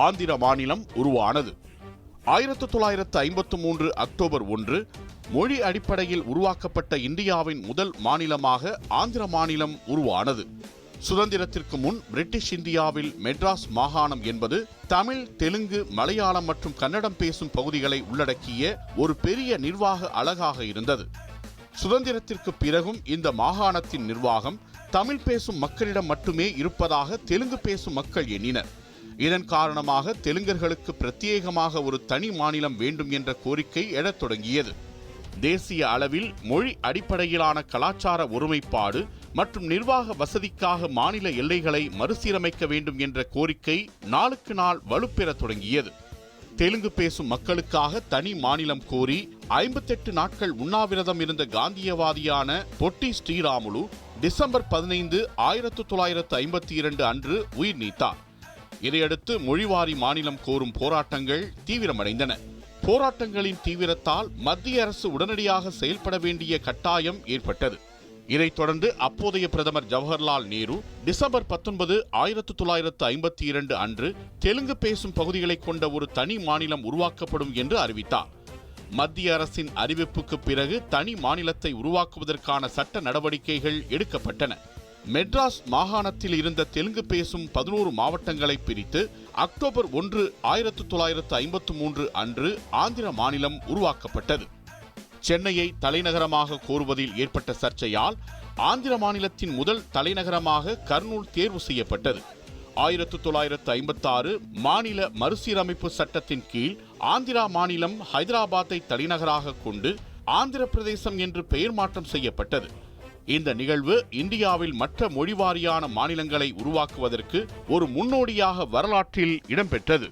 ஆந்திர மாநிலம் உருவானது. 1953 அக்டோபர் 1 மொழி அடிப்படையில் உருவாக்கப்பட்ட இந்தியாவின் முதல் மாநிலமாக ஆந்திர மாநிலம் உருவானது. சுதந்திரத்திற்கு முன் பிரிட்டிஷ் இந்தியாவில் மெட்ராஸ் மாகாணம் என்பது தமிழ், தெலுங்கு, மலையாளம் மற்றும் கன்னடம் பேசும் பகுதிகளை உள்ளடக்கிய ஒரு பெரிய நிர்வாக அலகாக இருந்தது. சுதந்திரத்திற்கு பிறகும் இந்த மாகாணத்தின் நிர்வாகம் தமிழ் பேசும் மக்களிடம் மட்டுமே இருப்பதாக தெலுங்கு பேசும் மக்கள் எண்ணினர். இதன் காரணமாக தெலுங்கர்களுக்கு பிரத்யேகமாக ஒரு தனி மாநிலம் வேண்டும் என்ற கோரிக்கை எழத் தொடங்கியது. தேசிய அளவில் மொழி அடிப்படையிலான கலாச்சார ஒருமைப்பாடு மற்றும் நிர்வாக வசதிக்காக மாநில எல்லைகளை மறுசீரமைக்க வேண்டும் என்ற கோரிக்கை நாளுக்கு நாள் வலுப்பெறத் தொடங்கியது. தெலுங்கு பேசும் மக்களுக்காக தனி மாநிலம் கோரி 58 நாட்கள் உண்ணாவிரதம் இருந்த காந்தியவாதியான பொட்டி ஸ்ரீராமுலு டிசம்பர் 15, 1952 அன்று உயிர் நீத்தார். இதையடுத்து மொழிவாரி மாநிலம் கோரும் போராட்டங்கள் தீவிரமடைந்தன. போராட்டங்களின் தீவிரத்தால் மத்திய அரசு உடனடியாக செயல்பட வேண்டிய கட்டாயம் ஏற்பட்டது. இதைத் தொடர்ந்து அப்போதைய பிரதமர் ஜவஹர்லால் நேரு டிசம்பர் 19, 1952 அன்று தெலுங்கு பேசும் பகுதிகளை கொண்ட ஒரு தனி மாநிலம் உருவாக்கப்படும் என்று அறிவித்தார். மத்திய அரசின் அறிவிப்புக்கு பிறகு தனி மாநிலத்தை உருவாக்குவதற்கான சட்ட நடவடிக்கைகள் எடுக்கப்பட்டன. மெட்ராஸ் மாகாணத்தில் இருந்த தெலுங்கு பேசும் 11 மாவட்டங்களை பிரித்து அக்டோபர் 1, 1953 அன்று ஆந்திர மாநிலம் உருவாக்கப்பட்டது. சென்னையை தலைநகரமாக கோருவதில் ஏற்பட்ட சர்ச்சையால் ஆந்திர மாநிலத்தின் முதல் தலைநகரமாக கர்னூல் தேர்வு செய்யப்பட்டது. 1956 மாநில மறுசீரமைப்பு சட்டத்தின் கீழ் ஆந்திரா மாநிலம் ஹைதராபாத்தை தலைநகராக கொண்டு ஆந்திர பிரதேசம் என்று பெயர் மாற்றம் செய்யப்பட்டது. இந்த நிகழ்வு இந்தியாவில் மற்ற மொழிவாரியான மாநிலங்களை உருவாக்குவதற்கு ஒரு முன்னோடியாக வரலாற்றில் இடம்பெற்றது.